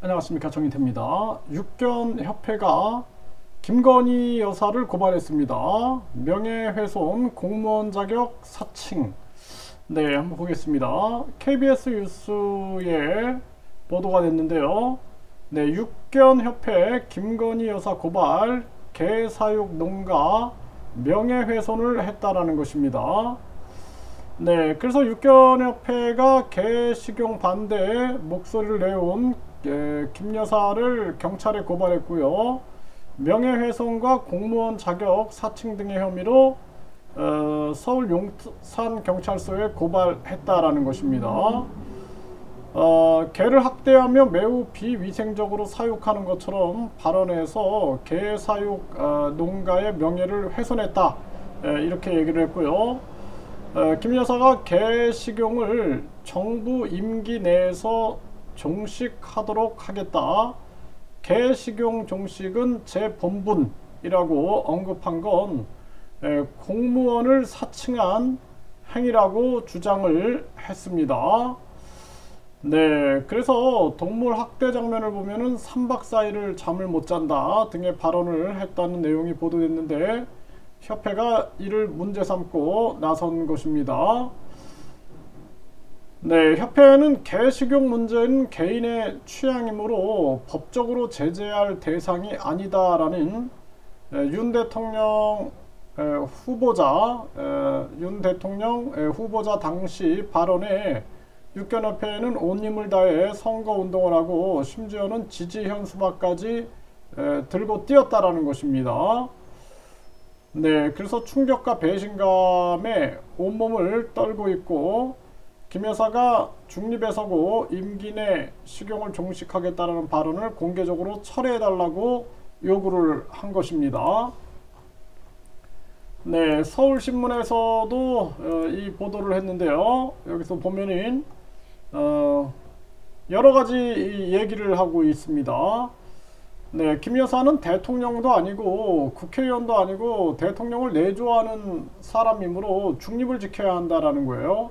안녕하십니까, 정인태입니다. 육견협회가 김건희 여사를 고발했습니다. 명예훼손, 공무원 자격 사칭. 네, 한번 보겠습니다. KBS 뉴스에 보도가 됐는데요. 네, 육견협회 김건희 여사 고발, 개사육 농가 명예훼손을 했다라는 것입니다. 네, 그래서 육견협회가 개식용 반대 목소리를 내온 김 여사를 경찰에 고발했고요. 명예훼손과 공무원 자격 사칭 등의 혐의로 서울 용산경찰서에 고발했다라는 것입니다. 개를 학대하며 매우 비위생적으로 사육하는 것처럼 발언해서 개 사육 농가의 명예를 훼손했다, 이렇게 얘기를 했고요. 김 여사가 개 식용을 정부 임기 내에서 종식하도록 하겠다. 개 식용 종식은 제 본분이라고 언급한 건 공무원을 사칭한 행위라고 주장을 했습니다. 네, 그래서 동물 학대 장면을 보면은 3박 4일을 잠을 못 잔다 등의 발언을 했다는 내용이 보도됐는데, 협회가 이를 문제 삼고 나선 것입니다. 네, 협회는 개 식용 문제는 개인의 취향이므로 법적으로 제재할 대상이 아니다라는 윤 대통령 후보자 당시 발언에 육견협회는 온 힘을 다해 선거운동을 하고 심지어는 지지 현수막까지 들고 뛰었다라는 것입니다. 네, 그래서 충격과 배신감에 온몸을 떨고 있고, 김 여사가 중립에 서고 임기 내 식용을 종식하겠다는 발언을 공개적으로 철회해달라고 요구를 한 것입니다. 네, 서울신문에서도 이 보도를 했는데요. 여기서 보면은 여러가지 얘기를 하고 있습니다. 네, 김 여사는 대통령도 아니고 국회의원도 아니고 대통령을 내조하는 사람이므로 중립을 지켜야 한다라는 거예요.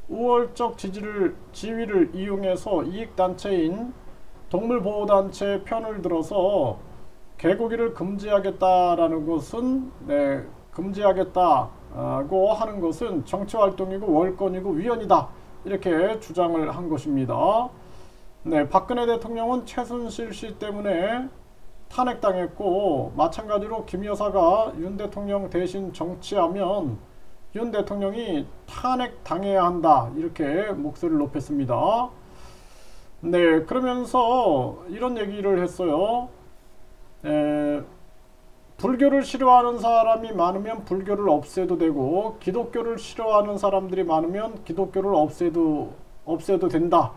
우월적 지위를 이용해서 이익단체인 동물보호단체의 편을 들어서 개고기를 금지하겠다라는 것은, 금지하겠다고 하는 것은 정치활동이고 월권이고 위헌이다, 이렇게 주장을 한 것입니다. 네, 박근혜 대통령은 최순실 씨 때문에 탄핵당했고, 마찬가지로 김 여사가 윤 대통령 대신 정치하면 윤 대통령이 탄핵당해야 한다, 이렇게 목소리를 높였습니다. 네, 그러면서 이런 얘기를 했어요. 불교를 싫어하는 사람이 많으면 불교를 없애도 되고, 기독교를 싫어하는 사람들이 많으면 기독교를 없애도 된다.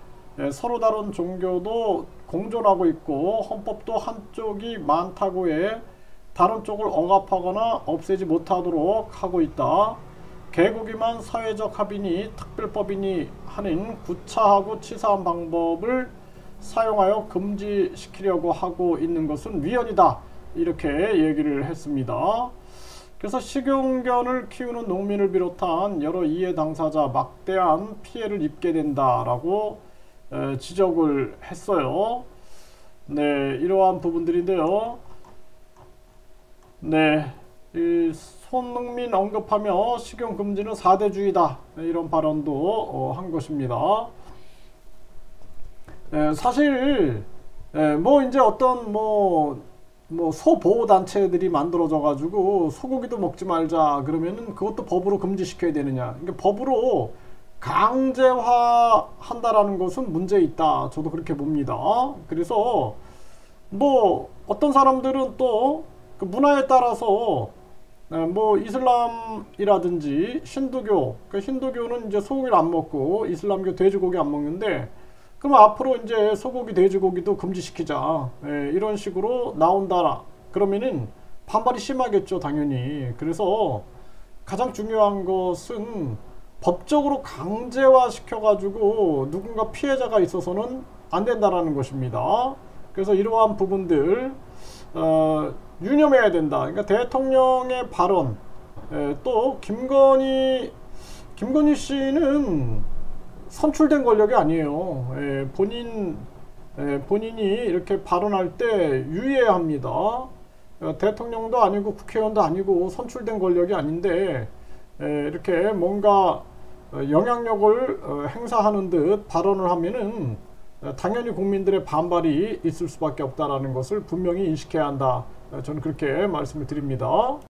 서로 다른 종교도 공존하고 있고 헌법도 한쪽이 많다고 해 다른 쪽을 억압하거나 없애지 못하도록 하고 있다. 개고기만 사회적 합의니 특별법이니 하는 구차하고 치사한 방법을 사용하여 금지시키려고 하고 있는 것은 위헌이다, 이렇게 얘기를 했습니다. 그래서 식용견을 키우는 농민을 비롯한 여러 이해 당사자 막대한 피해를 입게 된다라고 지적을 했어요. 네, 이러한 부분들인데요. 네, 이 손흥민 언급하며 식용 금지는 4대주의다, 이런 발언도 한 것입니다. 사실 뭐 이제 어떤 소보호 단체들이 만들어져 가지고 소고기도 먹지 말자 그러면은 그것도 법으로 금지시켜야 되느냐, 그러니까 법으로 강제화 한다라는 것은 문제 있다, 저도 그렇게 봅니다. 그래서 뭐 어떤 사람들은 또 그 문화에 따라서 이슬람이라든지 힌두교, 그 힌두교는 이제 소고기를 안 먹고 이슬람교 돼지고기 안 먹는데, 그럼 앞으로 이제 소고기 돼지고기도 금지시키자, 이런 식으로 나온다 그러면은 반발이 심하겠죠, 당연히. 그래서 가장 중요한 것은 법적으로 강제화 시켜가지고 누군가 피해자가 있어서는 안 된다라는 것입니다. 그래서 이러한 부분들 유념해야 된다. 그러니까 대통령의 발언, 또 김건희 씨는 선출된 권력이 아니에요. 본인 본인이 이렇게 발언할 때 유의해야 합니다. 대통령도 아니고 국회의원도 아니고 선출된 권력이 아닌데 이렇게 뭔가 영향력을 행사하는 듯 발언을 하면은 당연히 국민들의 반발이 있을 수밖에 없다라는 것을 분명히 인식해야 한다. 저는 그렇게 말씀을 드립니다.